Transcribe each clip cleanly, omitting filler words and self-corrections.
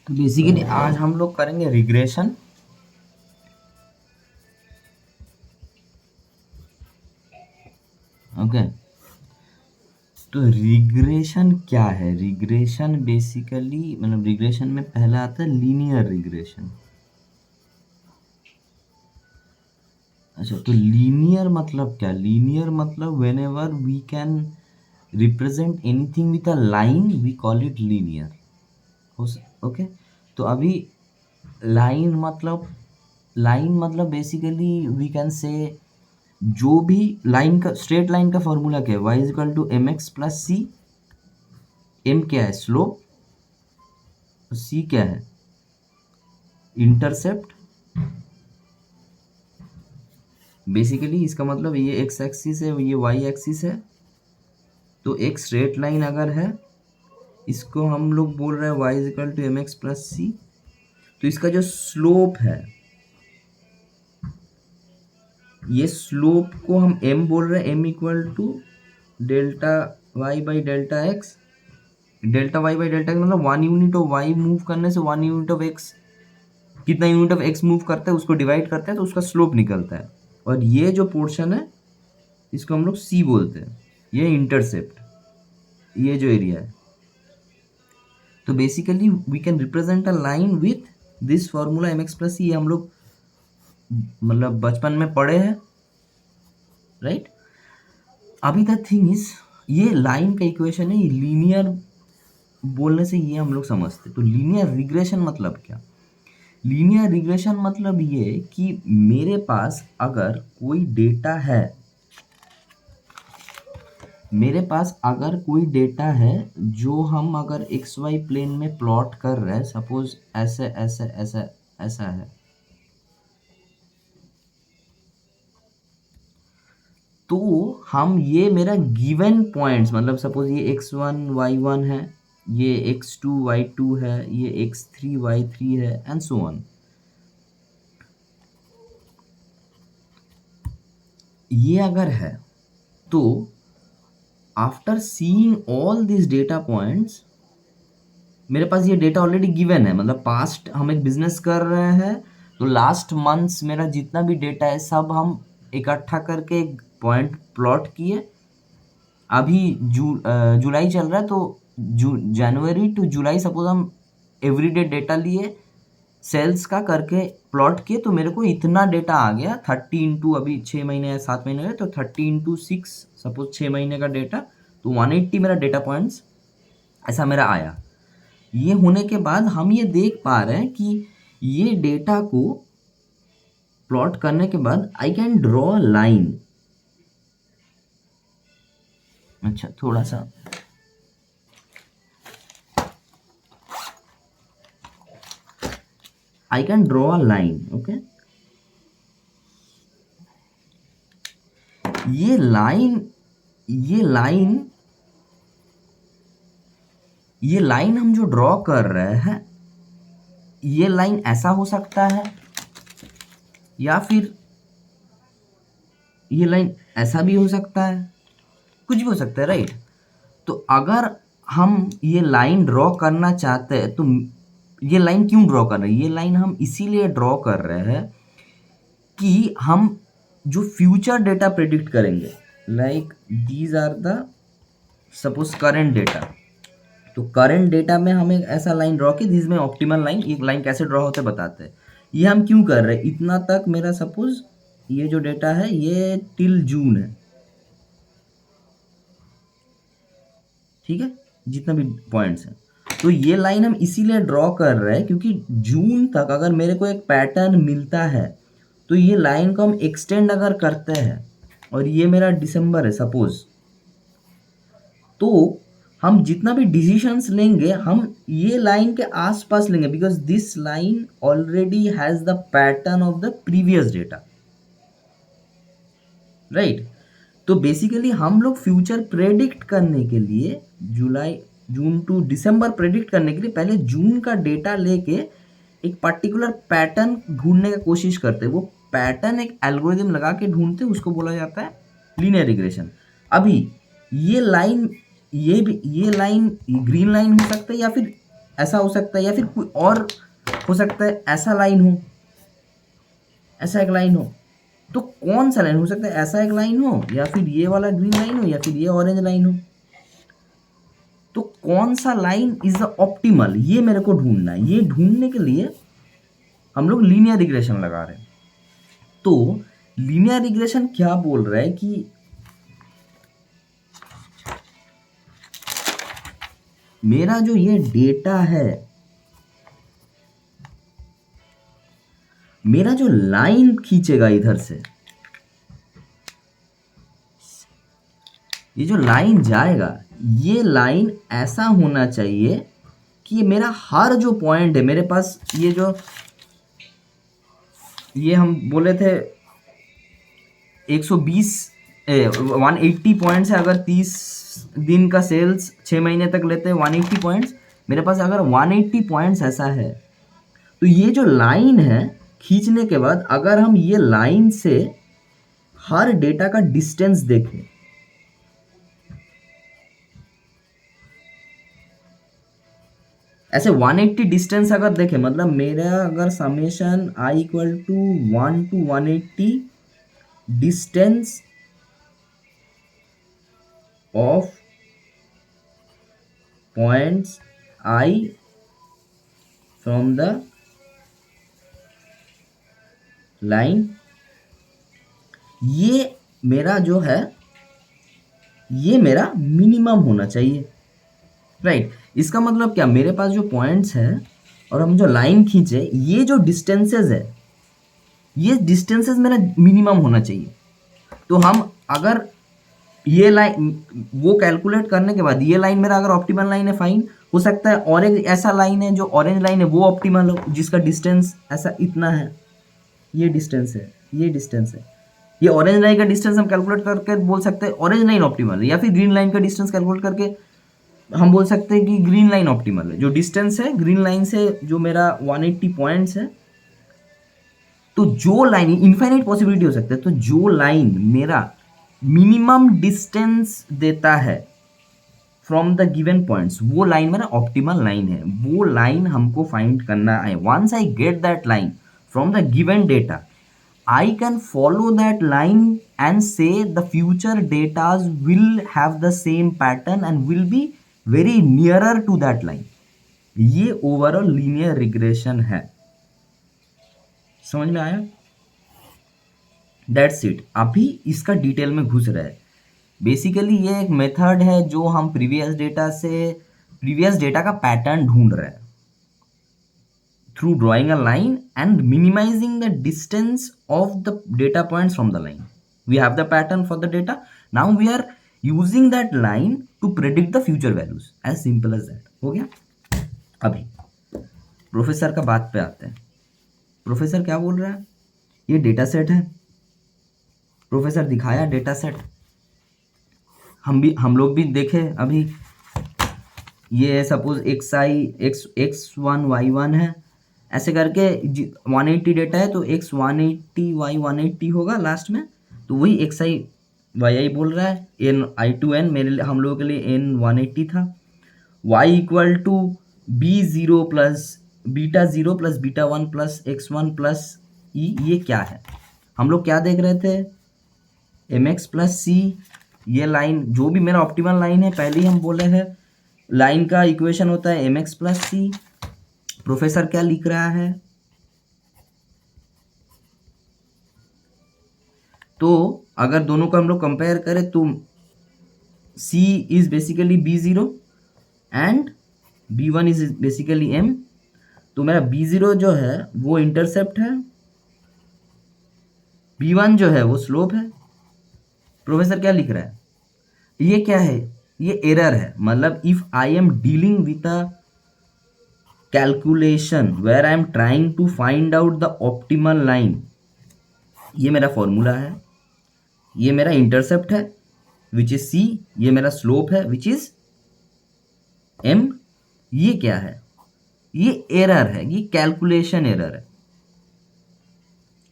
तो बेसिकली आज हम लोग करेंगे रिग्रेशन। ओके, तो रिग्रेशन क्या है? रिग्रेशन बेसिकली मतलब रिग्रेशन में पहला आता है लीनियर रिग्रेशन। अच्छा, तो लीनियर मतलब क्या? लीनियर मतलब whenever we can represent anything with a line we call it linear. Okay, तो अभी लाइन मतलब बेसिकली वी कैन से जो भी लाइन का स्ट्रेट लाइन का फॉर्मूला क्या है? y is equal to M x plus c. M क्या है? स्लोप। सी क्या है? इंटरसेप्ट। बेसिकली इसका मतलब ये एक्स एक्सिस है, ये वाई एक्सिस है। तो एक स्ट्रेट लाइन अगर है, इसको हम लोग बोल रहे हैं y is equal to M x plus C. तो इसका जो स्लोप है, ये स्लोप को हम m बोल रहे हैं, m equal to delta y by delta x. Delta y by delta x मतलब 1 यूनिट ऑफ y मूव करने से 1 यूनिट ऑफ x, कितना यूनिट ऑफ x मूव करता है उसको डिवाइड करते हैं तो उसका स्लोप निकलता है। और ये जो पोर्शन है इसको हम लोग c बोलते हैं, ये इंटरसेप्ट, ये जो एरिया है। तो basically we can represent a line with this formula M x plus C. ये हम लोग मतलब बचपन में पढ़े हैं, राइट? अभी द थिंग इज, ये लाइन का इक्वेशन है, ये लीनियर बोलने से ये हम लोग समझते। तो लीनियर रिग्रेशन मतलब क्या? लीनियर रिग्रेशन मतलब ये कि मेरे पास अगर कोई डेटा है, जो हम अगर एक्स वाई प्लेन में प्लॉट कर रहे हैं, सपोज ऐसे ऐसे ऐसा ऐसा है, तो हम ये मेरा गिवन पॉइंट्स मतलब सपोज ये x1 y1 है, ये x2 y2 है, ये x3 y3 है एंड सो ऑन। ये अगर है तो after seeing all this data points, मेरे पास ये डेटा ऑलरेडी गिवन है। मतलब पास्ट हम एक बिजनेस कर रहे हैं, तो लास्ट मंथ्स मेरा जितना भी डेटा है सब हम इकट्ठा करके एक पॉइंट प्लॉट किए। अभी जुलाई चल रहा है, तो जनवरी टू जुलाई सपोज हम एवरीडे डेटा लिए, सेल्स का करके प्लॉट किए, तो मेरे को इतना डेटा आ गया 30 इंटू, अभी 6 महीने या 7 महीने है तो 30 इंटू 6, सपोज 6 महीने का डेटा, तो 180 मेरा डेटा पॉइंट्स ऐसा मेरा आया। ये होने के बाद हम ये देख पा रहे हैं कि ये डेटा को प्लॉट करने के बाद आई कैन ड्रॉ लाइन। अच्छा, थोड़ा सा I can draw a line, okay? ये लाइन हम जो ड्रॉ कर रहे हैं, ये लाइन ऐसा हो सकता है या फिर ये लाइन ऐसा भी हो सकता है, कुछ भी हो सकता है, राइट? तो अगर हम ये लाइन ड्रॉ करना चाहते हैं, तो ये लाइन क्यों ड्रॉ कर रहे हैं? ये लाइन हम इसीलिए ड्रॉ कर रहे हैं कि हम जो फ्यूचर डेटा प्रेडिक्ट करेंगे, like these are the suppose current data, तो करंट डेटा में हम एक ऐसा लाइन ड्रॉ की जिसमें ऑप्टिमल लाइन, एक लाइन कैसे ड्रॉ होते बताते हैं। ये हम क्यों कर रहे हैं? इतना तक मेरा सपोज ये जो डेटा है ये टिल जून है, ठीक है, जितना भी पॉइंट्स हैं। तो ये लाइन हम इसीलिए ड्रॉ कर रहे हैं क्योंकि जून तक अगर मेरे को एक पैटर्न मिलता है, तो ये लाइन को हम एक्सटेंड अगर करते हैं, और ये मेरा दिसंबर है सपोज, तो हम जितना भी डिसीशंस लेंगे हम ये लाइन के आसपास लेंगे, because this line already has the pattern of the previous data, right? तो बेसिकली हम लोग फ्यूचर प्रेडिक्ट करने के लिए, जून टू दिसंबर प्रेडिक्ट करने के लिए पहले जून का डेटा लेके एक पर्टिकुलर पैटर्न ढूंढने की कोशिश करते हैं। वो पैटर्न एक एल्गोरिथम लगा के ढूंढते हैं, उसको बोला जाता है लीनियर रिग्रेशन। अभी ये लाइन ग्रीन लाइन हो सकता है या फिर ऐसा हो सकता है, या फिर कोई और हो सकता है, ऐसा लाइन हो, ऐसा एक लाइन हो। तो कौन सा लाइन हो सकता है? ऐसा एक लाइन हो, या फिर ये वाला ग्रीन लाइन हो, या फिर ये ऑरेंज लाइन हो। तो कौन सा लाइन इज द ऑप्टिमल, ये मेरे को ढूंढना है। ये ढूंढने के लिए हम लोग लीनियर रिग्रेशन लगा रहे हैं। तो लीनियर रिग्रेशन क्या बोल रहा है कि मेरा जो ये डेटा है, मेरा जो लाइन खींचेगा इधर से, ये जो लाइन जाएगा, ये लाइन ऐसा होना चाहिए कि मेरा हर जो पॉइंट है मेरे पास, ये जो ये हम बोले थे 120 180 पॉइंट्स है। अगर 30 दिन का सेल्स 6 महीने तक लेते हैं 180 पॉइंट्स, मेरे पास अगर 180 पॉइंट्स ऐसा है, तो ये जो लाइन है खींचने के बाद अगर हम ये लाइन से हर डेटा का डिस्टेंस देखें, ऐसे 180 डिस्टेंस अगर देखें, मतलब मेरा अगर summation i equal to 1 to 180 distance of points i from the line, ये मेरा जो है ये मेरा मिनिमम होना चाहिए, राइट। इसका मतलब क्या, मेरे पास जो पॉइंट्स है और हम जो लाइन खींचे, ये जो डिस्टेंसेस है, ये डिस्टेंसेस मेरा मिनिमम होना चाहिए। तो हम अगर ये लाइन वो कैलकुलेट करने के बाद ये लाइन मेरा अगर ऑप्टिमल लाइन है, फाइन। हो सकता है ऑरेंज ऐसा लाइन है, जो ऑरेंज लाइन है वो ऑप्टिमल हो, जिसका डिस्टेंस ऐसा इतना है, ये डिस्टेंस है, ये डिस्टेंस है। ये ऑरेंज लाइन का डिस्टेंस हम कैलकुलेट करके बोल सकते हैं ऑरेंज लाइन ऑप्टिमल है, या फिर ग्रीन लाइन का डिस्टेंस कैलकुलेट करके हम बोल सकते हैं कि ग्रीन लाइन ऑप्टिमल है। जो डिस्टेंस है ग्रीन लाइन से, जो मेरा 180 पॉइंट्स है, तो जो लाइन, इनफाइनाइट पॉसिबिलिटी हो सकता है, तो जो लाइन मेरा मिनिमम डिस्टेंस देता है फ्रॉम द गिवन पॉइंट्स, वो लाइन मेरा ऑप्टिमल लाइन है। वो लाइन हमको फाइंड करना है। Once I get that line from the given data, I can follow that line and say the future datas will have the same pattern and will be very nearer to that line. ये overall linear regression है। समझ में आया? That's it. अभी इसका detail में घुस रहा है। बेसिकली ये एक मेथड है जो हम प्रीवियस डेटा का पैटर्न ढूंढ रहे हैं through drawing a line and minimizing the distance of the data points from the line. We have the pattern for the data. Now we are using that line to predict the future values. As simple as that. हो गया? अभी professor का बात पे आते हैं। Professor क्या बोल रहा है? ये डेटा सेट है। प्रोफेसर दिखाया डेटा सेट, हम लोग भी देखे अभी। ये सपोज x1 y1 है, ऐसे करके 180 डेटा है, तो x 180 y 180 होगा लास्ट में। तो वही xi yi बोल रहा है। n i2n मेरे हम लोगों के लिए n 180 था। y equal to b0 plus beta 0 plus beta 1 plus x1 plus e, ये क्या है? हम लोग क्या देख रहे थे? mx plus c। ये लाइन जो भी मेरा ऑप्टिमल लाइन है, पहले ही हम बोले हैं लाइन का इक्वेशन होता है mx प्लस c। प्रोफेसर क्या लिख रहा है? तो अगर दोनों को हम लोग कंपेयर करें तो c is basically b0 and b1 is basically m। तो मेरा b0 जो है वो इंटरसेप्ट है, b1 जो है वो स्लोप है। प्रोफेसर क्या लिख रहा है? ये क्या है? ये एरर है। मतलब if I am dealing with a calculation where I am trying to find out the optimal line, ये मेरा फॉर्मूला है, ये मेरा इंटरसेप्ट है विच इज c, ये मेरा स्लोप है विच इज m। ये क्या है? ये एरर है, ये कैलकुलेशन एरर है।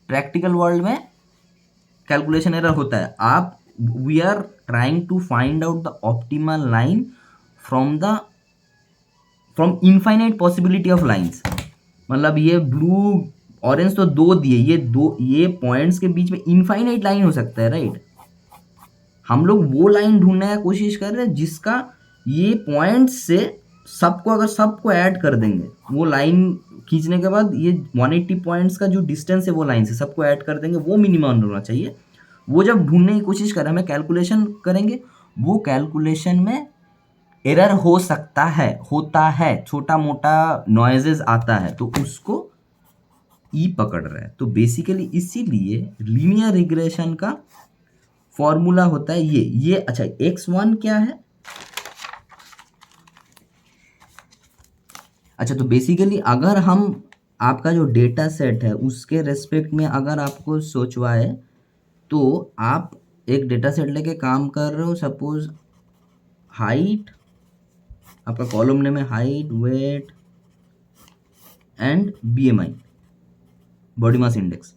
प्रैक्टिकल वर्ल्ड में कैलकुलेशन एरर होता है। आप we are trying to find out the optimal line from the from infinite possibility of lines, मतलब ये ब्लू ऑरेंज तो दो दिए, ये पॉइंट्स के बीच में इनफाइनाइट लाइन हो सकता है, राइट। हम लोग वो लाइन ढूंढने की कोशिश कर रहे हैं जिसका ये पॉइंट्स से सबको, अगर सबको ऐड कर देंगे, वो लाइन खींचने के बाद ये 180 पॉइंट्स का जो डिस्टेंस है वो लाइन से सबको ऐड कर देंगे, वो मिनिमम होना चाहिए। वो जब ढूंढने की कोशिश कर रहे हैं, हमें कैलकुलेशन करेंगे, वो कैलकुलेशन में एरर हो सकता है, होता है, छोटा मोटा नॉइजेस आता है, तो उसको ई पकड़ रहा है। तो बेसिकली इसीलिए लीनियर रिग्रेशन का फॉर्मूला होता है ये। अच्छा, x1 क्या है? अच्छा, तो बेसिकली अगर हम आपका जो डेटा सेट है उसके रेस्पेक्ट में अगर आपको सोचवाए, तो आप एक डेटा सेट लेके काम कर रहे हो, सपोज हाइट, आपका कॉलम नेम है height, weight and BMI, body mass index.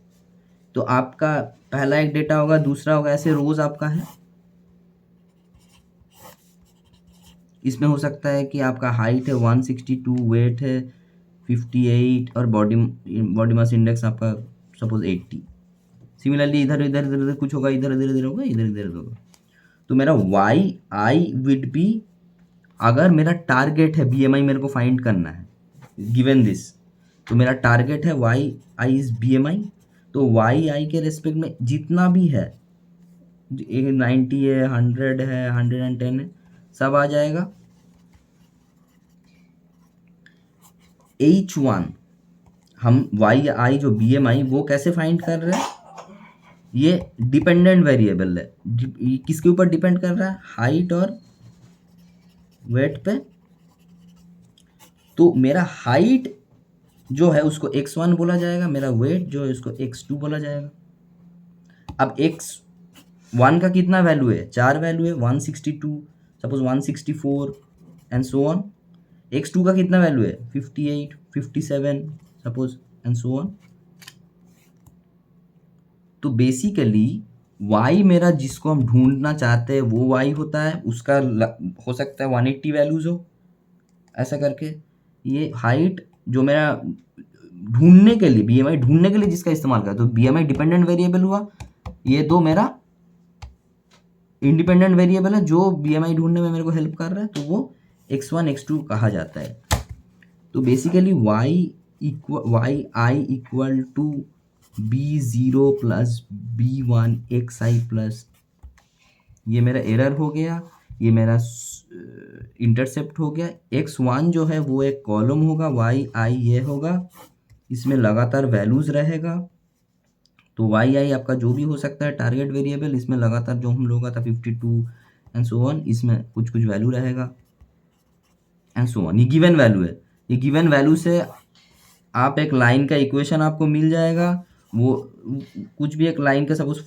तो आपका पहला एक डेटा होगा, दूसरा होगा, ऐसे रोज आपका है। इसमें हो सकता है कि आपका हाइट है 162, वेट है 58 और बॉडी मास इंडेक्स आपका सपोज 80। सिमिलरली इधर इधर इधर इधर कुछ होगा, इधर इधर इधर होगा, इधर इधर इधर होगा। तो मेरा YI विड बी, अगर मेरा टारगेट है BMI मेरे को फाइंड करना है गिवन दिस, तो मेरा टारगेट है YI इज BMI, तो YI के रेस्पेक्ट में जितना भी है, 90 है, 100 है, 110 है, सब आ जाएगा। H1 हम YI जो BMI वो कैसे फाइंड कर रहे हैं? ये डिपेंडेंट वेरिएबल है, ये किसके ऊपर डिपेंड कर रहा है? हाइट और वेट पे। तो मेरा हाइट जो है उसको x1 बोला जाएगा, मेरा वेट जो है उसको x2 बोला जाएगा। अब x1 का कितना वैल्यू है? 4 वैल्यू है, 162, suppose 164 and so on. x2 का कितना वैल्यू है? 58, 57 सपोज एंड सो ऑन। तो बेसिकली y मेरा जिसको हम ढूंढना चाहते हैं वो y होता है, उसका हो सकता है 180 वैल्यूज हो, ऐसा करके। ये हाइट जो मेरा ढूंढने के लिए, BMI ढूंढने के लिए जिसका इस्तेमाल करा, तो BMI डिपेंडेंट वेरिएबल हुआ, ये दो मेरा इंडिपेंडेंट वेरिएबल है जो BMI ढूंढने में मेरे को हेल्प कर रहा है, तो वो x1 x2 कहा जाता है। तो basically YI equal to B0 plus B1 XI plus, ये मेरा एरर हो गया, ये मेरा इंटरसेप्ट हो गया। x1 जो है वो एक कॉलम होगा, YI ये होगा, इसमें लगातार वैल्यूज रहेगा। तो YI आपका जो भी हो सकता है टारगेट वेरिएबल, इसमें लगातार जो हम लोग का था 52 एंड सो ऑन, इसमें कुछ कुछ वैल्यू रहेगा एंड सो ऑन। ये गिवन वैल्यू है, ये गिवन वैल्यू से आप एक लाइन का इक्वेशन आपको मिल जाएगा, वो कुछ भी एक लाइन का, सपोज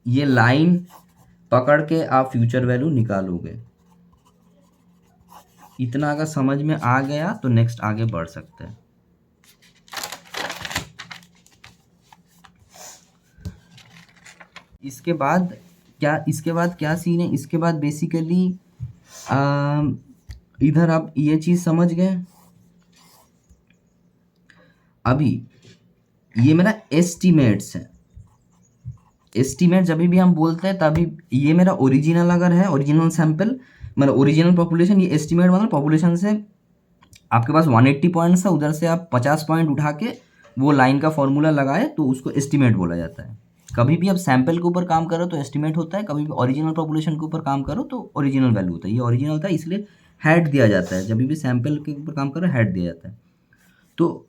ये लाइन पकड़ के आप फ्यूचर वैल्यू निकालोगे। इतना अगर समझ में आ गया तो नेक्स्ट आगे बढ़ सकते हैं। इसके बाद क्या सीन है? इसके बाद बेसिकली इधर आप ये चीज समझ गए। अभी ये मेरा एस्टिमेट्स है। एस्टिमेट जब भी हम बोलते हैं तभी ये मेरा ओरिजिनल अगर है, ओरिजिनल सैंपल मतलब ओरिजिनल पॉपुलेशन, ये एस्टिमेट मतलब पॉपुलेशन से आपके पास 180 पॉइंट्स है, उधर से आप 50 पॉइंट उठा के वो लाइन का फॉर्मूला लगाए तो उसको एस्टिमेट बोला जाता है। कभी भी आप सैंपल के ऊपर काम करो तो एस्टिमेट होता है, कभी भी ओरिजिनल पॉपुलेशन के ऊपर काम करो तो ओरिजिनल वैल्यू होता है। ये ओरिजिनल था इसलिए हेड दिया जाता है, जब भी सैंपल के ऊपर काम करो हेड दिया जाता है। तो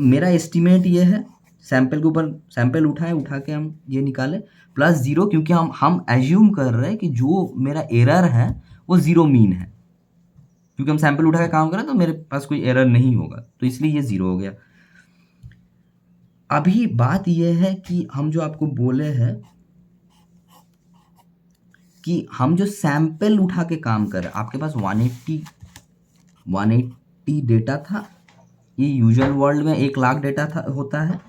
मेरा एस्टिमेट ये है, सैंपल के ऊपर सैंपल उठा के हम ये निकाले प्लस 0, क्योंकि हम एज्यूम कर रहे हैं कि जो मेरा एरर है वो 0 मीन है, क्योंकि हम सैंपल उठा के काम करें तो मेरे पास कोई एरर नहीं होगा, तो इसलिए ये 0 हो गया। अभी बात यह है कि हम जो आपको बोले हैं कि हम जो सैंपल उठा के काम कर रहे हैं, आपके पास 180 डेटा था, ये यूजुअल वर्ल्ड में 1 लाख डेटा होता है,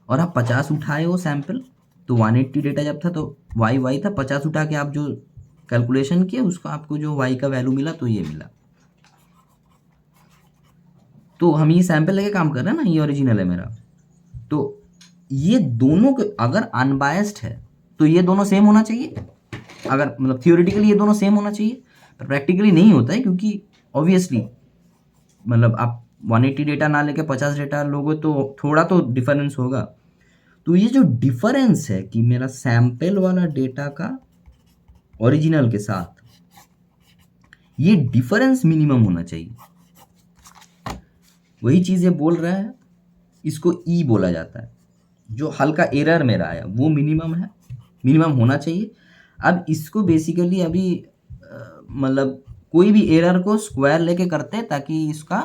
और आप 50 उठाए हो सैंपल, तो 180 डेटा जब था तो y था, 50 उठा के आप जो कैलकुलेशन किए उसका आपको जो y का वैल्यू मिला तो ये मिला। तो हम ये सैंपल लेके काम कर रहे हैं ना, ये ओरिजिनल है मेरा। तो ये दोनों के अगर अनबायस्ड है तो ये दोनों सेम होना चाहिए, अगर मतलब थियोरेटिकली ये दोनों सेम होना चाहिए, पर प्रैक्टिकली नहीं होता है, क्योंकि ऑब्वियसली मतलब आप 180 डेटा ना लेके 50 डेटा लोगे तो थोड़ा तो डिफरेंस होगा। तो ये जो डिफरेंस है कि मेरा सैंपल वाला डेटा का ओरिजिनल के साथ, ये डिफरेंस मिनिमम होना चाहिए। वही चीज़ ये बोल रहा है, इसको ई बोला जाता है। जो हल्का एरर मेरा आया वो मिनिमम है, मिनिमम होना चाहिए। अब इसको बेसिकली अभी मतलब कोई भी एरर को स्क्वायर लेके करते हैं ताकि इसका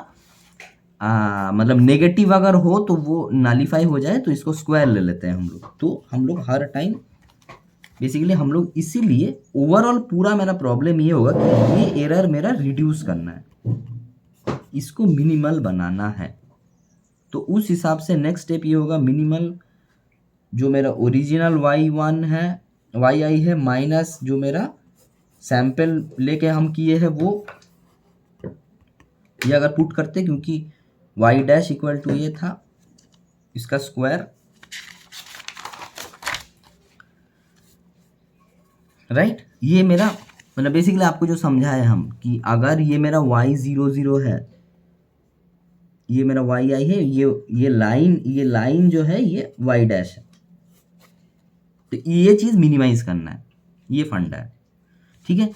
मतलब नेगेटिव अगर हो तो वो नॉलिफाई हो जाए, तो इसको स्क्वायर ले लेते हैं हम लोग। तो हम लोग हर टाइम बेसिकली हम लोग इसीलिए ओवरऑल पूरा मेरा प्रॉब्लम ये होगा कि ये एरर मेरा रिड्यूस करना है, इसको मिनिमल बनाना है। तो उस हिसाब से नेक्स्ट स्टेप ये होगा मिनिमल, जो मेरा ओरिजिनल y1 है yi है माइनस जो मेरा सैंपल लेके हम किए हैं वो, ये अगर पुट करते क्योंकि y डैश इक्वल टू ये था इसका स्क्वायर, राइट। ये मेरा मतलब बेसिकली आपको जो समझाए हम कि अगर ये मेरा y00 है, ये मेरा yi है, ये लाइन जो है ये y डैश है, तो ये चीज़ मिनिमाइज करना है, ये फंडा है, ठीक है।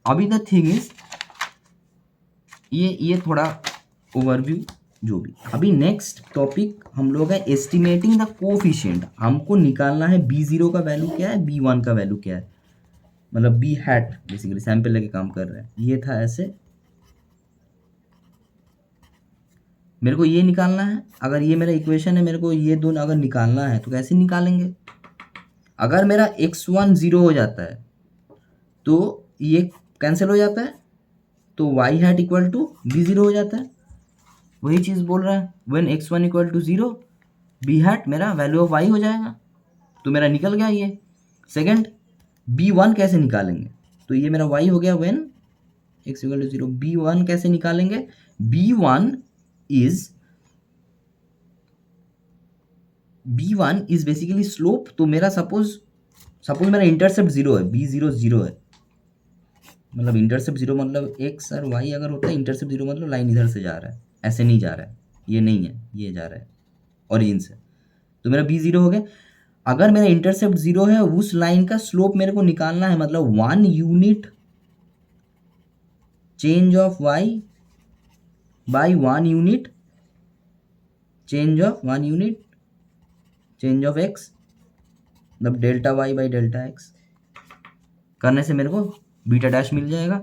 अभी द थिंग इज ये थोड़ा ओवरव्यू जो भी। अभी नेक्स्ट टॉपिक हम लोग है एस्टिमेटिंग द कोफिशिएंट। हमको निकालना है b0 का वैल्यू क्या है, b1 का वैल्यू क्या है, मतलब b हैट बेसिकली सैंपल लेके काम कर रहे हैं। ये था ऐसे, मेरे को ये निकालना है। अगर ये मेरा इक्वेशन है, मेरे को ये दोनों अगर निकालना है तो कैसे निकालेंगे। अगर मेरा x1 0 हो जाता है तो ये कैंसिल हो जाता है, तो y hat equal to b0 हो जाता है। वही चीज़ बोल रहा है, when x1 equal to 0 b hat मेरा वैल्यू ऑफ y हो जाएगा, तो मेरा निकल गया ये। सेकंड b1 कैसे निकालेंगे, तो ये मेरा y हो गया when x equal to 0। b1 कैसे निकालेंगे, b1 इज बेसिकली स्लोप। तो मेरा सपोज मेरा इंटरसेप्ट 0 है, b0 0 है, मतलब इंटरसेप्ट 0 मतलब x और y अगर होता है, इंटरसेप्ट 0 मतलब लाइन इधर से जा रहा है, ऐसे नहीं जा रहा है, ये नहीं है, ये जा रहा है ओरिजिन से, तो मेरा b0 हो गया। अगर मेरा इंटरसेप्ट 0 है, उस लाइन का स्लोप मेरे को निकालना है, मतलब 1 unit change of y by 1 unit change of x, मतलब delta y by delta x करने से मेरे को बीटा डैश मिल जाएगा।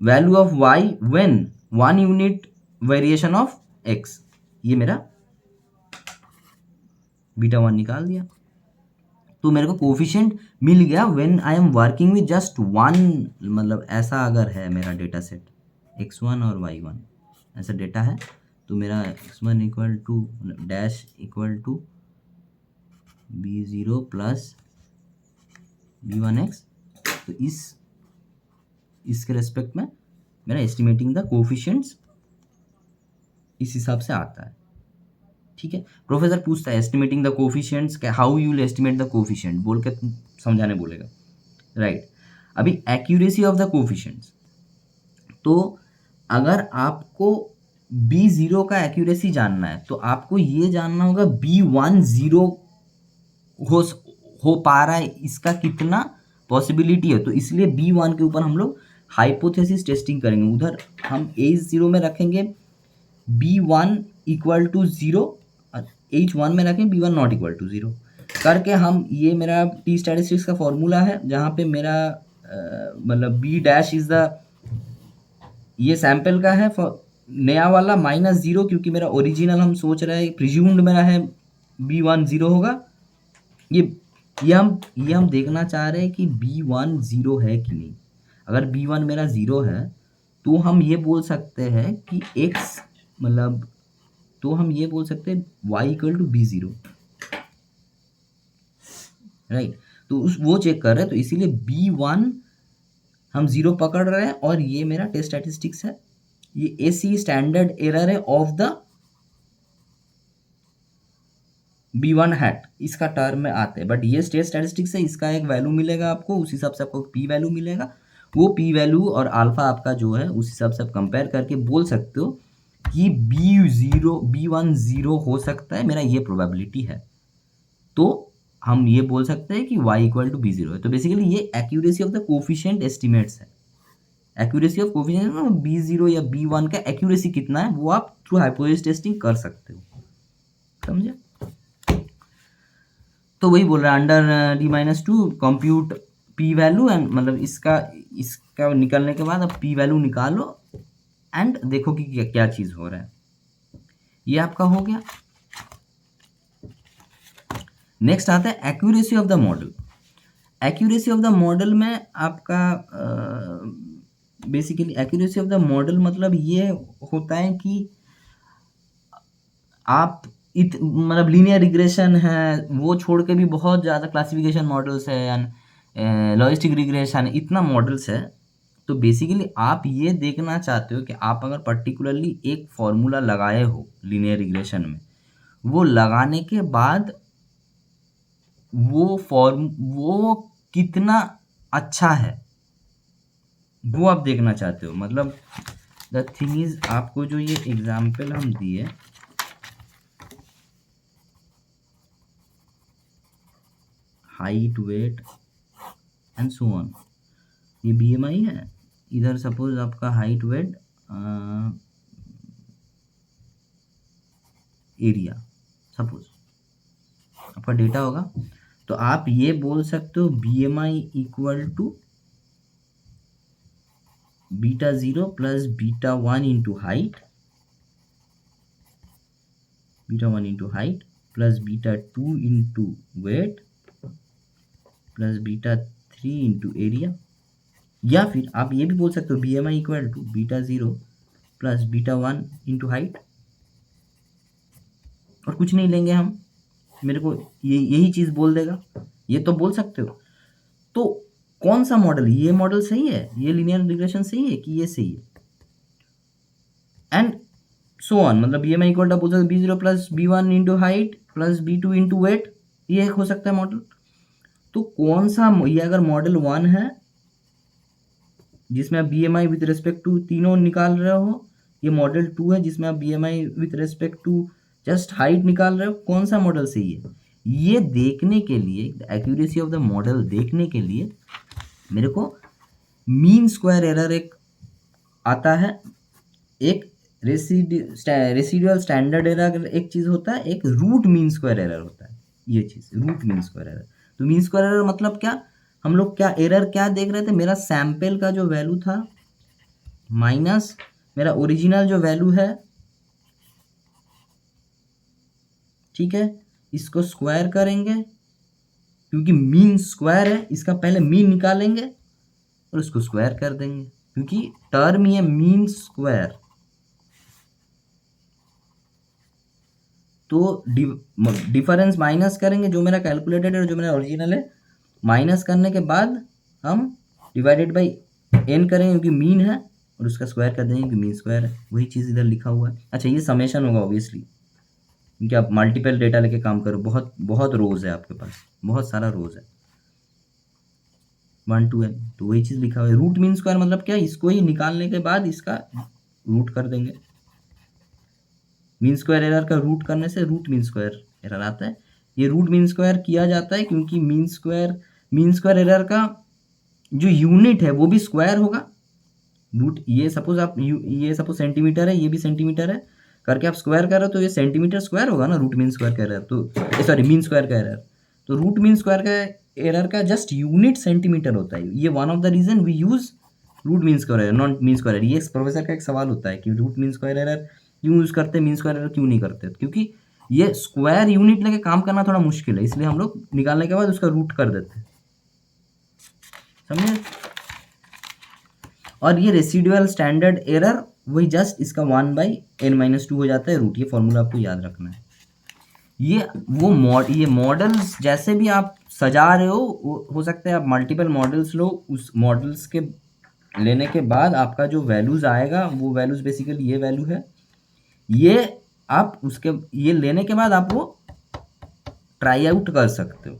Value of y when 1 unit variation of x, ये मेरा बीटा 1 निकाल दिया। तो मेरे को कोफिशिएंट मिल गया when I am working with just 1, मतलब ऐसा अगर है मेरा डेटा सेट x1 और y1 ऐसा डेटा है, तो मेरा x1 equal to dash equal to b0 plus b1x, तो इसके रेस्पेक्ट में मेरा एस्टिमेटिंग द कोफिशिएंट्स इस हिसाब से आता है, ठीक है। प्रोफेसर पूछता है estimating the coefficients, how you will estimate the coefficient बोल के समझाने बोलेगा, राइट। अभी एक्यूरेसी ऑफ द कोफिशिएंट्स, तो अगर आपको b0 का एक्यूरेसी जानना है तो आपको ये जानना होगा b1 0 हो पा रहा है, इसका कितना पॉसिबिलिटी है। तो इसलिए b1 के ऊपर हम लोग हाइपोथेसिस टेस्टिंग करेंगे। उधर हम h0 में रखेंगे b1 इक्वल टू 0, h1 में रखें b1 नॉट इक्वल टू 0 करके हम, ये मेरा टी स्टैटिस्टिक्स का फॉर्मूला है, जहाँ पे मेरा मतलब b डैश इज द, ये सैंपल का है नया वाला माइनस 0, क्योंकि मेरा ओरिजिनल हम सोच रहे हैं प्रिज्यूम्ड मेरा है b1 0 होगा। ये हम देखना चाह रहे हैं कि b1 0 है कि नहीं। अगर b1 मेरा 0 है तो हम ये बोल सकते हैं कि x मतलब, तो हम ये बोल सकते हैं y equal to b0, right. तो वो चेक कर रहे हैं, तो इसीलिए b1 हम 0 पकड़ रहे हैं, और ये मेरा टेस्ट स्टैटिस्टिक्स है ये AC स्टैंडर्ड एरर है ऑफ द B1 हैट, इसका टर्म में आते हैं। बट ये स्टेट स्टैटिस्टिक्स है, इसका एक वैल्यू मिलेगा आपको, उस हिसाब से आपको पी वैल्यू मिलेगा। वो पी वैल्यू और अल्फा आपका जो है उस हिसाब से आप कंपेयर करके बोल सकते हो कि B1 0 हो सकता है, मेरा ये प्रोबेबिलिटी है। तो हम ये बोल सकते हैं कि y इक्वल टू B0 है। तो बेसिकली ये accuracy of the coefficient estimates है। एक्यूरेसी ऑफ कोफिशिएंट B0 या B1 का एक्यूरेसी कितना है वो आप थ्रू हाइपोथेसिस टेस्टिंग कर सकते हो, समझे। तो वही बोल रहा है under D-2 compute P value and मतलब इसका निकलने के बाद अब पी वैल्यू निकालो एंड देखो कि क्या क्या चीज़ हो रहा है। ये आपका हो गया। नेक्स्ट आता है accuracy of the model. Accuracy of the model में आपका basically accuracy of the model मतलब ये होता है कि आप मतलब लीनियर रिग्रेशन है वो छोड़ के भी बहुत ज़्यादा क्लासिफिकेशन मॉडल्स है एंड लॉजिस्टिक रिग्रेशन, इतना मॉडल्स है। तो बेसिकली आप ये देखना चाहते हो कि आप अगर पर्टिकुलरली एक फॉर्मूला लगाए हो लीनियर रिग्रेशन में, वो लगाने के बाद वो कितना अच्छा है वो आप देखना चाहते हो। मतलब द थिंग इज, आपको जो ये एग्जाम्पल हम दिए height, weight and so on, ये BMI है। इधर सपोज आपका हाइट, वेट, एरिया सपोज आपका डेटा होगा। तो आप ये बोल सकते हो BMI equal to β0 plus β1 into height, β1 into height plus β2 into weight plus β3 into area. या फिर आप ये भी बोल सकते हो BMI equal to β0 plus β1 into height, और कुछ नहीं लेंगे हम, मेरे को यही चीज़ बोल देगा, ये तो बोल सकते हो। तो कौन सा मॉडल, ये मॉडल सही है, ये लीनियर रिग्रेशन सही है कि ये सही है, एंड सो ऑन। मतलब BMI इक्वल टू बोल सकते B0 plus B1 into height plus B2 into weight, ये एक हो सकता है मॉडल। तो कौन सा, ये अगर मॉडल 1 है जिसमें आप BMI विथ रिस्पेक्ट टू तीनों निकाल रहे हो, ये मॉडल 2 है जिसमें आप BMI with respect to just height निकाल रहे हो, कौन सा मॉडल सही है ये देखने के लिए, एक्यूरेसी ऑफ द मॉडल देखने के लिए मेरे को मीन स्क्वायर एरर एक आता है, एक रेसिडुअल स्टैंडर्ड एरर एक चीज़ होता है, एक रूट मीन स्क्वायर एरर होता है। ये चीज़ रूट मीन स्क्वायर एरर। तो मीन स्क्वायर एरर मतलब क्या, हम लोग क्या एरर क्या देख रहे थे, मेरा सैंपल का जो वैल्यू था माइनस मेरा ओरिजिनल जो वैल्यू है, ठीक है, इसको स्क्वायर करेंगे क्योंकि मीन स्क्वायर है, इसका पहले मीन निकालेंगे और उसको स्क्वायर कर देंगे क्योंकि टर्म ही है मीन स्क्वायर। तो डिफरेंस माइनस करेंगे, जो मेरा कैलकुलेटेड है और जो मेरा ओरिजिनल है, माइनस करने के बाद हम डिवाइडेड बाई n करेंगे क्योंकि मीन है, और उसका स्क्वायर कर देंगे क्योंकि मीन स्क्वायर है। वही चीज़ इधर लिखा हुआ है। अच्छा, ये समेशन होगा ऑब्वियसली क्योंकि आप मल्टीपल डेटा लेके काम करो, बहुत बहुत रोज है आपके पास, बहुत सारा रोज है 1 to n। तो वही चीज़ लिखा हुआ है। रूट मीन स्क्वायर मतलब क्या, इसको ही निकालने के बाद इसका रूट कर देंगे। मीन स्क्वायर एरर का रूट करने से रूट मीन स्क्वायर एरर आता है। ये रूट मीन स्क्वायर किया जाता है क्योंकि मीन स्क्वायर एरर का जो यूनिट है वो भी स्क्वायर होगा। रूट ये सपोज सेंटीमीटर है, ये भी सेंटीमीटर है करके आप स्क्वायर कर रहे हो तो ये सेंटीमीटर स्क्वायर होगा ना, रूट मीन स्क्वायर का एरर। तो सॉरी, मीन स्क्वायर का एरर। तो रूट मीन स्क्वायर का एरर का जस्ट यूनिट सेंटीमीटर होता है। ये one of the reason we use root mean square error, not mean square error. ये प्रोफेसर का एक सवाल होता है कि रूट मीन स्क्वायर एरर क्यों यूज़ करते हैं, मीन स्क्वायर एरर क्यों नहीं करते, क्योंकि ये स्क्वायर यूनिट लेके काम करना थोड़ा मुश्किल है, इसलिए हम लोग निकालने के बाद उसका रूट कर देते हैं, समझे। और ये रेसिडुअल स्टैंडर्ड एरर वही जस्ट इसका 1/n-2 हो जाता है रूट। ये फॉर्मूला आपको याद रखना है। ये मॉडल्स जैसे भी आप सजा रहे हो सकता है आप मल्टीपल मॉडल्स लो, उस मॉडल्स के लेने के बाद आपका जो वैल्यूज आएगा वो वैल्यूज बेसिकली ये वैल्यू है, ये आप उसके ये लेने के बाद आप वो ट्राई आउट कर सकते हो,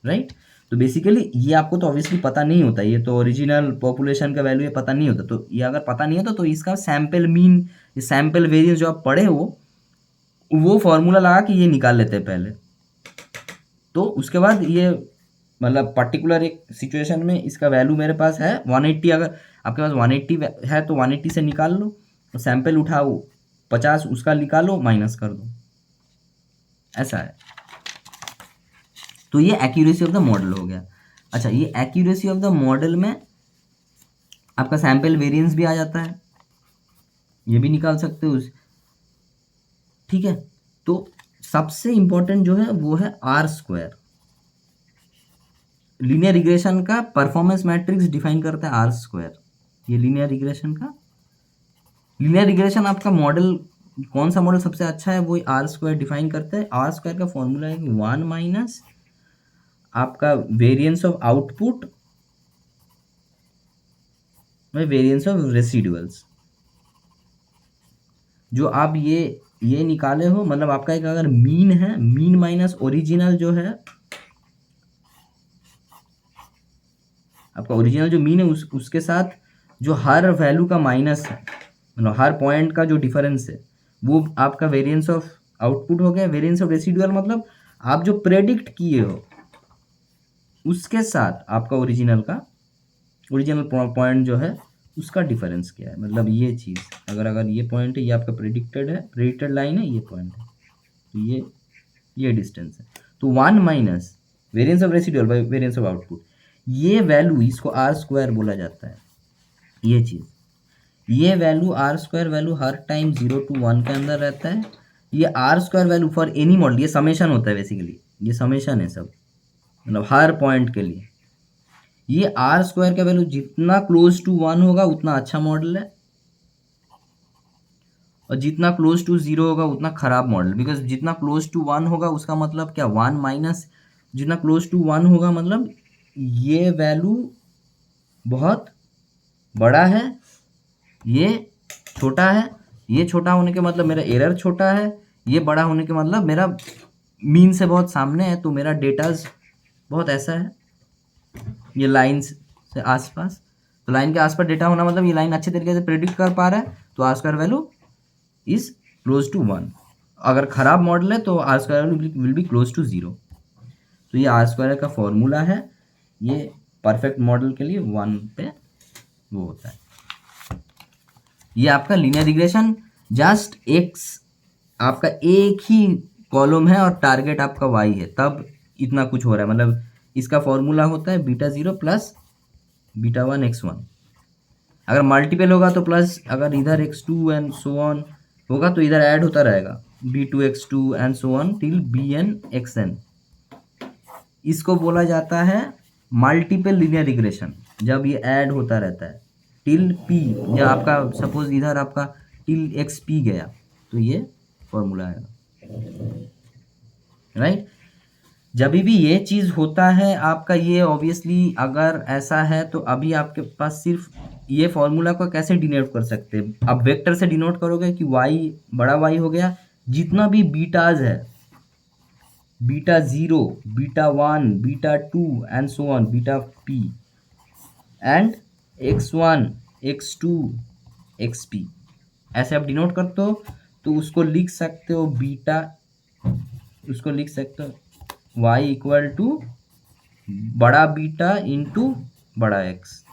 राइट। तो बेसिकली ये आपको तो ऑब्वियसली पता नहीं होता, ये तो ओरिजिनल पॉपुलेशन का वैल्यू ये पता नहीं होता, तो ये अगर पता नहीं होता तो इसका सैम्पल मीन, सैम्पल वेरिएंस जो आप पढ़े हो वो फॉर्मूला लगा के ये निकाल लेते हैं पहले। तो उसके बाद ये मतलब पर्टिकुलर एक सिचुएशन में इसका वैल्यू मेरे पास है 180, अगर आपके पास 180 है तो 180 से निकाल लो, तो सैंपल उठाओ 50 उसका निकालो माइनस कर दो, ऐसा है। तो ये एक्यूरेसी ऑफ द मॉडल हो गया। अच्छा, ये एक्यूरेसी ऑफ द मॉडल में आपका सैंपल वेरिएंस भी आ जाता है, ये भी निकाल सकते हो, ठीक है। तो सबसे इंपॉर्टेंट जो है वो है आर स्क्वायर। लीनियर रिग्रेशन का परफॉर्मेंस मैट्रिक्स डिफाइन करता है आर स्क्वायर। ये लीनियर रिग्रेशन का, लीनियर रिग्रेशन आपका मॉडल कौन सा मॉडल सबसे अच्छा है वो आर स्क्वायर डिफाइन करता है। आर स्क्वायर का फॉर्मूला है 1 माइनस आपका वेरिएंस ऑफ आउटपुट में वेरिएंस ऑफ रेसिडुअल्स। जो आप ये निकाले हो, मतलब आपका एक अगर मीन है, मीन माइनस ओरिजिनल जो है आपका, ओरिजिनल जो मीन है उसके साथ जो हर वैल्यू का माइनस है, मतलब हर पॉइंट का जो डिफरेंस है वो आपका वेरिएंस ऑफ आउटपुट हो गया। वेरिएंस ऑफ रेसिडुअल मतलब आप जो प्रेडिक्ट किए हो उसके साथ आपका ओरिजिनल पॉइंट जो है उसका डिफरेंस क्या है, मतलब ये चीज़ अगर ये पॉइंट है, ये आपका प्रेडिक्टेड लाइन है, ये पॉइंट है, तो ये डिस्टेंस है। तो 1 minus variance of residual by variance of output, ये वैल्यू इसको आर स्क्वायर बोला जाता है। ये चीज़, ये वैल्यू आर स्क्वायर वैल्यू हर टाइम 0 to 1 के अंदर रहता है। ये R square value for any model, ये समेशन होता है बेसिकली, ये समेशन है सब, मतलब हर पॉइंट के लिए। ये आर स्क्वायर का वैल्यू जितना क्लोज टू 1 होगा उतना अच्छा मॉडल है, और जितना क्लोज टू 0 होगा उतना खराब मॉडल। बिकॉज जितना क्लोज टू 1 होगा उसका मतलब क्या, 1 माइनस जितना क्लोज टू 1 होगा मतलब ये वैल्यू बहुत बड़ा है, ये छोटा है, ये छोटा होने के मतलब मेरा एरर छोटा है, ये बड़ा होने के मतलब मेरा मीन से बहुत सामने है, तो मेरा डेटाज बहुत ऐसा है, ये लाइन्स से आसपास। तो लाइन के आसपास डेटा होना मतलब ये लाइन अच्छे तरीके से प्रेडिक्ट कर पा रहा है, तो R square value is close to 1। अगर खराब मॉडल है तो R square will be close to 0। तो ये आर स्क्वायर का फॉर्मूला है, ये परफेक्ट मॉडल के लिए 1 पे वो होता है। ये आपका लीनियर रिग्रेशन जस्ट एक्स, आपका एक ही कॉलम है और टारगेट आपका वाई है, तब इतना कुछ हो रहा है। मतलब इसका फॉर्मूला होता है β0 प्लस β1 x1। अगर मल्टीपल होगा तो प्लस, अगर इधर x2 एंड सो ऑन होगा तो इधर ऐड होता रहेगा b2 x2 and so on till bn xn। इसको बोला जाता है मल्टीपल लीनियर रिग्रेशन, जब ये ऐड होता रहता है टिल p, जब आपका सपोज इधर आपका टिल xp गया तो ये फॉर्मूला आएगा, राइट। जब भी ये चीज़ होता है आपका, ये ऑब्वियसली अगर ऐसा है तो अभी आपके पास सिर्फ ये फॉर्मूला को कैसे डिनोट कर सकते हैं, अब वेक्टर से डिनोट करोगे कि y बड़ा Y हो गया, जितना भी बीटाज है, β0 β1 β2 and so on βp and x1 x2 xp, ऐसे आप डिनोट करते हो। तो उसको लिख सकते हो बीटा, उसको लिख सकते हो y इक्वल टू बड़ा बीटा इंटू बड़ा एक्स।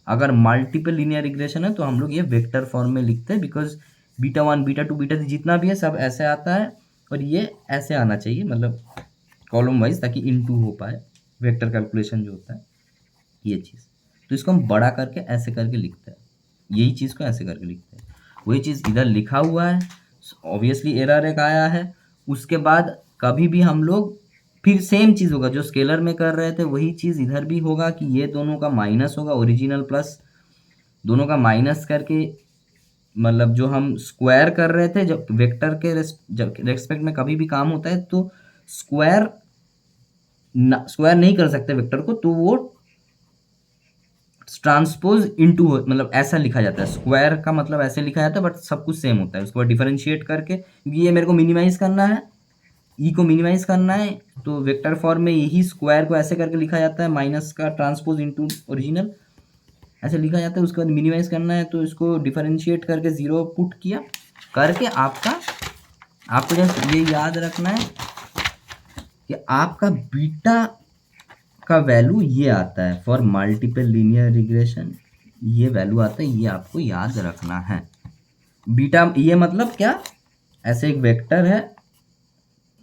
अगर मल्टीपल लीनियर रिग्रेशन है तो हम लोग ये वेक्टर फॉर्म में लिखते हैं, बिकॉज β1 β2 β3 जितना भी है सब ऐसे आता है, और ये ऐसे आना चाहिए, मतलब कॉलम वाइज, ताकि इनटू हो पाए वेक्टर कैलकुलेशन जो होता है ये चीज़। तो इसको हम बड़ा करके ऐसे करके लिखते हैं, यही चीज़ को ऐसे करके लिखते हैं। वही चीज़ इधर लिखा हुआ है, ऑब्वियसली एरर एक आया है। उसके बाद कभी भी हम लोग फिर सेम चीज़ होगा जो स्केलर में कर रहे थे, वही चीज़ इधर भी होगा कि ये दोनों का माइनस होगा, ओरिजिनल प्लस दोनों का माइनस करके, मतलब जो हम स्क्वायर कर रहे थे, जब वेक्टर के रेस्पेक्ट में कभी भी काम होता है तो स्क्वायर नहीं कर सकते वेक्टर को, तो वो ट्रांसपोज इनटू मतलब ऐसा लिखा जाता है, स्क्वायर का मतलब ऐसे लिखा जाता है, बट सब कुछ सेम होता है। उसके बाद डिफरेंशिएट करके, क्योंकि ये मेरे को मिनिमाइज करना है, ई को मिनिमाइज करना है, तो वेक्टर फॉर्म में यही स्क्वायर को ऐसे करके लिखा जाता है, माइनस का ट्रांसपोज इनटू ओरिजिनल ऐसे लिखा जाता है। उसके बाद मिनिमाइज करना है, तो इसको डिफरेंशिएट करके 0 पुट किया करके आपको जस्ट ये याद रखना है कि आपका बीटा का वैल्यू ये आता है फॉर मल्टीपल लीनियर रिग्रेशन, ये वैल्यू आता है, ये आपको याद रखना है। बीटा ये मतलब क्या, ऐसे एक वेक्टर है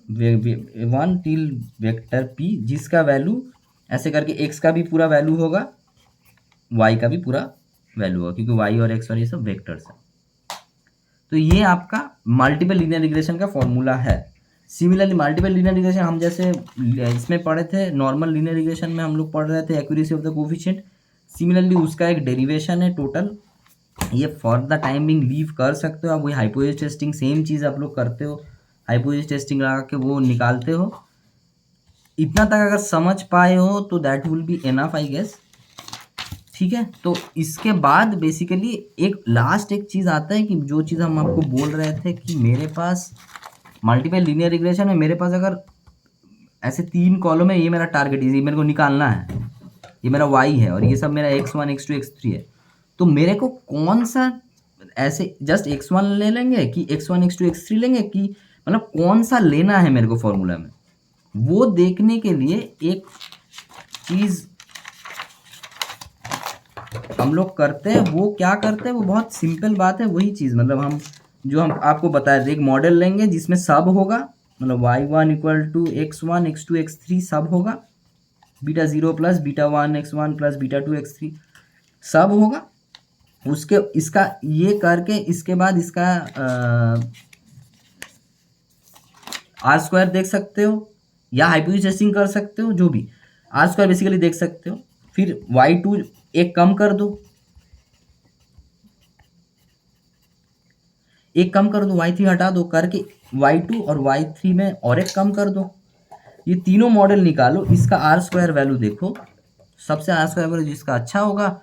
1 टिल वेक्टर p जिसका वैल्यू ऐसे करके x का भी पूरा वैल्यू होगा, y का भी पूरा वैल्यू होगा, क्योंकि y और x और ये सब वेक्टर्स हैं। तो ये आपका मल्टीपल लीनियर रिग्रेशन का फॉर्मूला है। सिमिलरली मल्टीपल लीनियर रिग्रेशन हम जैसे इसमें पढ़े थे, नॉर्मल लीनियर रिग्रेशन में हम लोग पढ़ रहे थे accuracy of the coefficient. Similarly उसका एक डेरिवेशन है टोटल, ये for the time being leave कर सकते हो आप। वही हाइपोथेसिस टेस्टिंग सेम चीज़ आप लोग करते हो, हाइपोथेसिस टेस्टिंग लगा के वो निकालते हो। इतना तक अगर समझ पाए हो तो that will be enough I guess, ठीक है। तो इसके बाद बेसिकली एक लास्ट एक चीज़ आता है कि जो चीज़ हम आपको बोल रहे थे कि मेरे पास मल्टीपल लीनियर रिग्रेशन में मेरे पास अगर ऐसे 3 कॉलम है, ये मेरा टारगेट, ये मेरे को निकालना है, ये मेरा y है और ये सब मेरा x1 x2 x3 है। तो मेरे को कौन सा ऐसे जस्ट x1 ले लेंगे कि x1 x2 x3 लेंगे, कि मतलब कौन सा लेना है मेरे को फॉर्मूला में, वो देखने के लिए एक चीज़ हम लोग करते हैं। वो क्या करते हैं, वो बहुत सिंपल बात है। वही चीज़ मतलब हम आपको बताए थे, एक मॉडल लेंगे जिसमें सब होगा, मतलब y1 equal to x1 x2 x3 सब होगा, beta 0 plus beta 1 x1 plus beta 2 x3 सब होगा। उसके इसका ये करके इसके बाद इसका आर स्क्वायर देख सकते हो या हाइपोथेसिस टेस्टिंग कर सकते हो, जो भी आर स्क्वायर बेसिकली देख सकते हो। फिर y2 एक कम कर दो, एक कम कर दो, y3 हटा दो करके y2 और y3 में और एक कम कर दो। ये तीनों मॉडल निकालो, इसका आर स्क्वायर वैल्यू देखो, सबसे आर स्क्वायर वैल्यू जिसका अच्छा होगा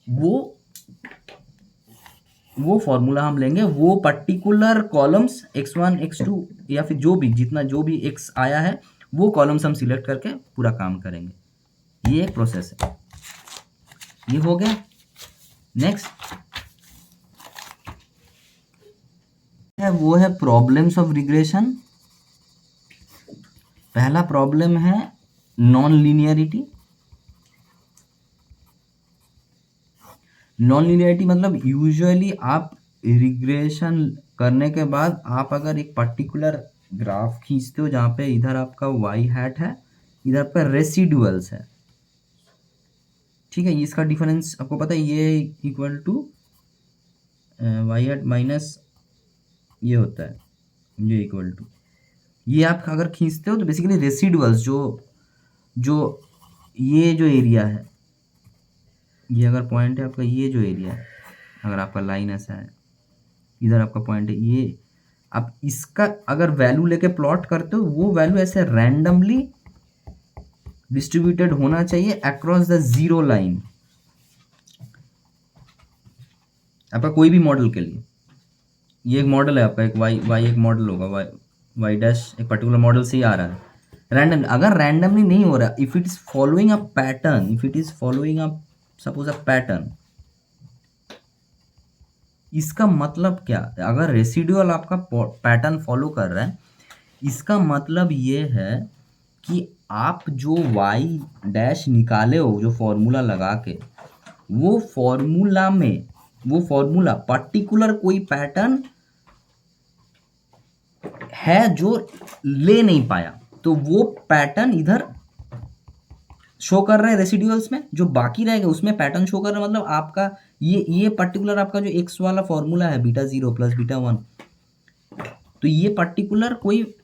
वो फॉर्मूला हम लेंगे, वो पर्टिकुलर कॉलम्स x1 x2 या फिर जो भी x आया है वो कॉलम्स हम सिलेक्ट करके पूरा काम करेंगे। ये एक प्रोसेस है, ये हो गया। नेक्स्ट है वो है प्रॉब्लम्स ऑफ रिग्रेशन। पहला प्रॉब्लम है नॉन लीनियरिटी। नॉन लीनियरिटी मतलब यूजुअली आप रिग्रेशन करने के बाद आप अगर एक पर्टिकुलर ग्राफ खींचते हो जहाँ पे इधर आपका वाई हैट है, इधर आपका रेसिडुअल्स है, ठीक है। इसका डिफरेंस आपको पता है, ये equal to Y hat minus ये होता है, ये इक्वल टू ये आप अगर खींचते हो तो बेसिकली रेसिडुअल्स जो ये जो एरिया है, ये अगर पॉइंट है आपका, ये जो एरिया है, अगर आपका लाइन ऐसा है, इधर आपका पॉइंट है, ये आप इसका अगर वैल्यू लेके प्लॉट करते हो, वो वैल्यू ऐसे रैंडमली डिस्ट्रीब्यूटेड होना चाहिए अक्रॉस द जीरो लाइन, आपका कोई भी मॉडल के लिए। ये एक मॉडल है आपका, एक वाई एक मॉडल होगा, वाई डैश एक पर्टिकुलर मॉडल से ही आ रहा है रैंडम। अगर रैंडमली नहीं हो रहा, if it is following a pattern, if it is following a suppose a pattern, इसका मतलब क्या, अगर रेसिडुअल आपका पैटर्न फॉलो कर रहा है, इसका मतलब ये है कि आप जो वाई डैश निकाले हो, जो फॉर्मूला लगा के, वो फॉर्मूला पर्टिकुलर कोई पैटर्न है जो ले नहीं पाया, तो वो पैटर्न इधर शो कर रहे हैं रेसिडुअल्स में, जो बाकी रहेगा उसमें पैटर्न शो कर रहा है। मतलब आपका ये पर्टिकुलर आपका जो एक्स वाला फॉर्मूला है, बीटा 0 प्लस बीटा 1, तो ये पर्टिकुलर कोई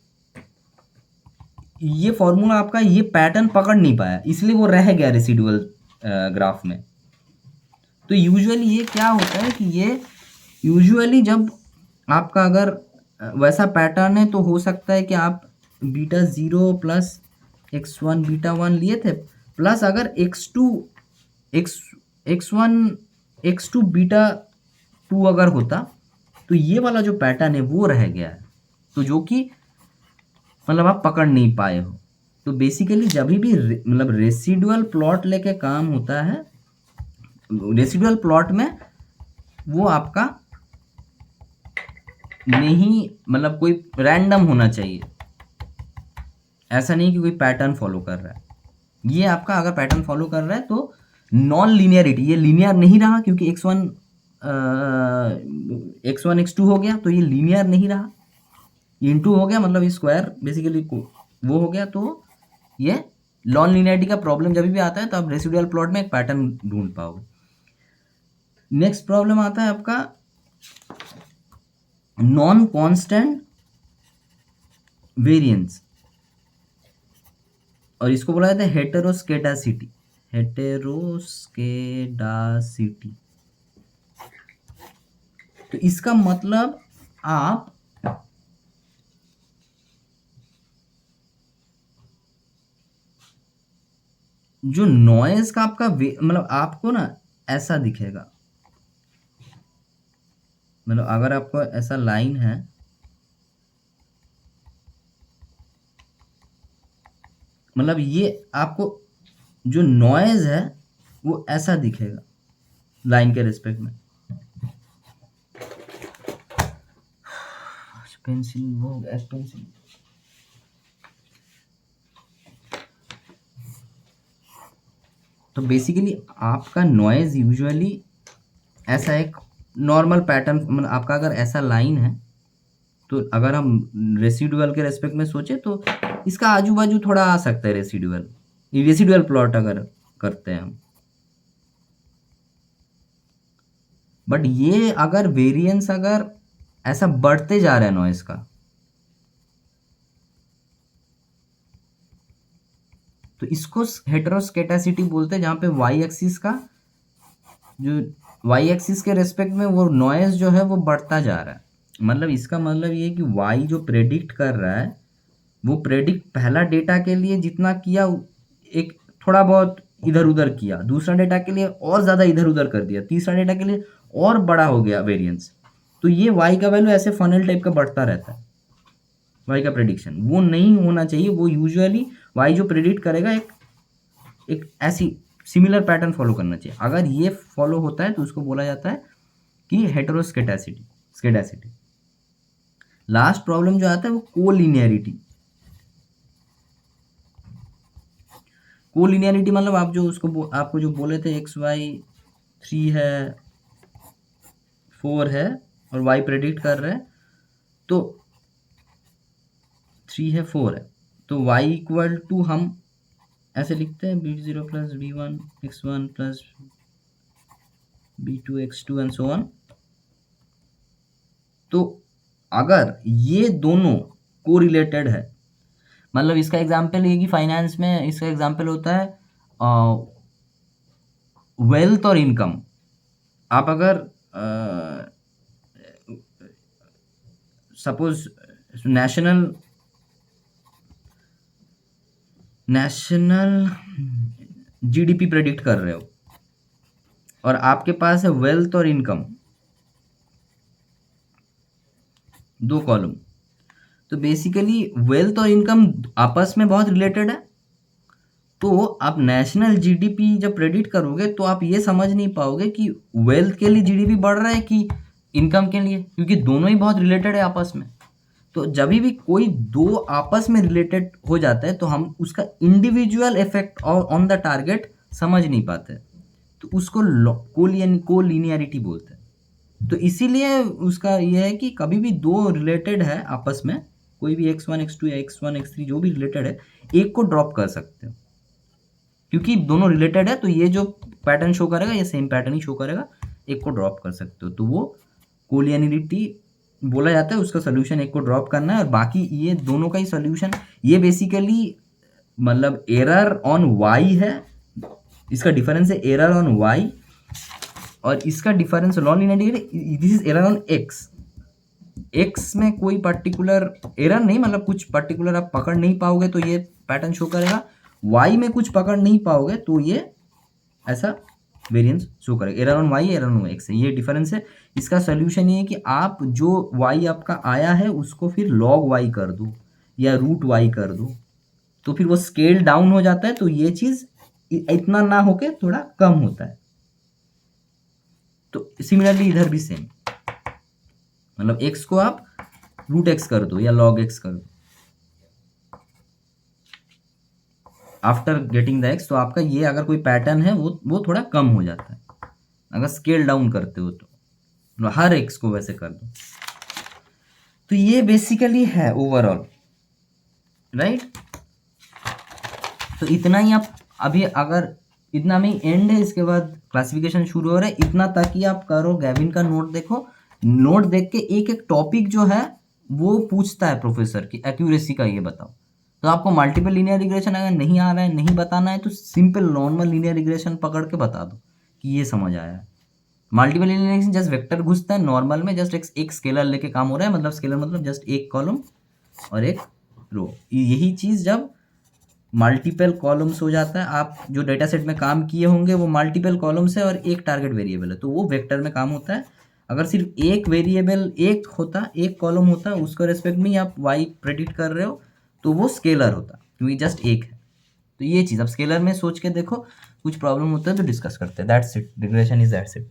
ये फॉर्मूला आपका ये पैटर्न पकड़ नहीं पाया, इसलिए वो रह गया रेसिडुअल ग्राफ में। तो यूजुअली ये क्या होता है कि ये यूजुअली जब आपका अगर वैसा पैटर्न है, तो हो सकता है कि आप बीटा 0 प्लस x1 बीटा 1 लिए थे, प्लस अगर x2 x x1 x2 beta 2 अगर होता तो ये वाला जो पैटर्न है वो रह गया है, तो जो कि मतलब आप पकड़ नहीं पाए हो। तो बेसिकली जब भी मतलब रेसिडुअल प्लॉट लेके काम होता है, रेसिडुअल प्लॉट में वो आपका नहीं, मतलब कोई रैंडम होना चाहिए, ऐसा नहीं कि कोई पैटर्न फॉलो कर रहा है। ये आपका अगर पैटर्न फॉलो कर रहा है तो नॉन लीनियरिटी, ये लीनियर नहीं रहा क्योंकि x1 x2 हो गया तो ये लीनियर नहीं रहा, इनटू हो गया मतलब स्क्वायर बेसिकली वो हो गया। तो ये नॉन लीनियरिटी का प्रॉब्लम जब भी आता है तो आप रेसिडुअल प्लॉट में एक पैटर्न ढूंढ पाओगे। नेक्स्ट प्रॉब्लम आता है आपका नॉन कांस्टेंट वेरिएंस, और इसको बोला जाता है हेटेरोस्केडासिटी। हेटेरोस्केडासिटी तो इसका मतलब आप जो नॉइज का आपका मतलब आपको ना ऐसा दिखेगा, मतलब अगर आपको ऐसा लाइन है, मतलब ये आपको जो नॉइज है वो ऐसा दिखेगा लाइन के रिस्पेक्ट में। पेंसिल वो पेंसिल तो बेसिकली आपका नॉइज यूजुअली ऐसा एक नॉर्मल पैटर्न, मतलब आपका अगर ऐसा लाइन है तो अगर हम रेसिडुअल के रेस्पेक्ट में सोचे तो इसका आजू बाजू थोड़ा आ सकता है रेसिडुअल प्लॉट अगर करते हैं हम। बट ये अगर वेरिएंस अगर ऐसा बढ़ते जा रहा है नॉइस का, तो इसको हेटेरोस्केडासिटी बोलते हैं, जहाँ पे वाई एक्सिस का जो वाई एक्सिस के रेस्पेक्ट में वो नॉइज जो है वो बढ़ता जा रहा है। मतलब इसका मतलब ये है कि वाई जो प्रेडिक्ट कर रहा है वो प्रेडिक्ट पहला डेटा के लिए जितना किया एक थोड़ा बहुत इधर उधर किया, दूसरा डेटा के लिए और ज़्यादा इधर उधर कर दिया, तीसरा डेटा के लिए और बड़ा हो गया वेरिएंस। तो ये वाई का वैल्यू ऐसे फनल टाइप का बढ़ता रहता है। वाई का प्रेडिक्शन वो नहीं होना चाहिए, वो यूजुअली वाई जो प्रेडिक्ट करेगा एक ऐसी सिमिलर पैटर्न फॉलो करना चाहिए। अगर ये फॉलो होता है तो उसको बोला जाता है कि हेटेरोस्केडासिटी। लास्ट प्रॉब्लम जो आता है वो कोलिनियरिटी। कोलिनियरिटी मतलब आप जो उसको आपको जो बोले थे XY 3 है 4 है और Y प्रेडिक्ट कर रहे हैं, तो 3 है 4 है तो Y इक्वल टू हम ऐसे लिखते हैं B0 plus B1 X1 plus B2 X2 and so on. तो अगर ये दोनों कोरिलेटेड है, मतलब इसका एग्जाम्पल ये कि फाइनेंस में इसका एग्जाम्पल होता है वेल्थ और इनकम। आप अगर सपोज नेशनल जीडीपी प्रेडिक्ट कर रहे हो और आपके पास है वेल्थ और इनकम, दो कॉलम, तो बेसिकली वेल्थ और इनकम आपस में बहुत रिलेटेड है। तो आप नेशनल जीडीपी जब प्रेडिक्ट करोगे तो आप ये समझ नहीं पाओगे कि वेल्थ के लिए जीडीपी बढ़ रहा है कि इनकम के लिए, क्योंकि दोनों ही बहुत रिलेटेड है आपस में। तो जब भी कोई दो आपस में रिलेटेड हो जाता है तो हम उसका individual effect on the target समझ नहीं पाते, तो उसको कोलिनियरिटी बोलते हैं। तो इसीलिए उसका यह है कि कभी भी दो रिलेटेड है आपस में, कोई भी X1 X2 या X1 X3 जो भी रिलेटेड है, एक को ड्रॉप कर सकते हो क्योंकि दोनों रिलेटेड है। तो ये जो पैटर्न शो करेगा ये सेम पैटर्न ही शो करेगा, एक को ड्रॉप कर सकते हो, तो वो कोलिनियरिटी बोला जाता है। उसका सोल्यूशन एक को ड्रॉप करना है और बाकी ये दोनों का ही सोल्यूशन, ये बेसिकली मतलब एरर ऑन वाई है, इसका डिफरेंस है एरर ऑन वाई, और इसका difference non linearity this is error on x. X में कोई पर्टिकुलर एरर नहीं, मतलब कुछ पर्टिकुलर आप पकड़ नहीं पाओगे तो ये पैटर्न शो करेगा, वाई में कुछ पकड़ नहीं पाओगे तो ये ऐसा वेरिएंस शो करेगा। Error on Y, error on X है, ये डिफरेंस है। इसका सोल्यूशन ये है कि आप जो वाई आपका आया है उसको फिर लॉग वाई कर दो या रूट वाई कर दो, तो फिर वो स्केल डाउन हो जाता है, तो ये चीज इतना ना होके थोड़ा कम होता है। तो सिमिलरली इधर भी सेम, मतलब एक्स को आप रूट एक्स कर दो या लॉग एक्स कर दो आफ्टर गेटिंग द एक्स, तो आपका ये अगर कोई पैटर्न है वो थोड़ा कम हो जाता है अगर स्केल डाउन करते हो तो हर एक्स को वैसे कर दो। तो ये बेसिकली है ओवरऑल, राइट। तो इतना ही आप अभी, अगर इतना में एंड है, इसके बाद क्लासिफिकेशन शुरू हो रहा है। इतना ताकि आप करो, गैविन का नोट देखो, नोट देख के एक एक टॉपिक जो है वो पूछता है प्रोफेसर की एक्यूरेसी का ये बताओ। तो आपको मल्टीपल लीनियर रिग्रेशन अगर नहीं आ रहा है, नहीं बताना है, तो सिंपल नॉर्मल लीनियर रिग्रेशन पकड़ के बता दो कि ये समझ आया है। Multiple linear regression just vector घुसता है, नॉर्मल में जस्ट एक स्केलर लेके काम हो रहा है, मतलब स्केलर मतलब जस्ट एक कॉलम और एक रो। यही चीज़ जब मल्टीपल कॉलम्स हो जाता है, आप जो डेटा सेट में काम किए होंगे वो मल्टीपल कॉलम्स है और एक टारगेट वेरिएबल है, तो वो वेक्टर में काम होता है। अगर सिर्फ एक वेरिएबल एक होता, एक कॉलम होता, उसको रेस्पेक्ट में आप वाई प्रेडिक्ट कर रहे हो, तो वो स्केलर होता, क्योंकि जस्ट एक है। तो ये चीज़ अब स्केलर में सोच के देखो, कुछ प्रॉब्लम होता है तो डिस्कस करते हैं। That's it, regression is that's it.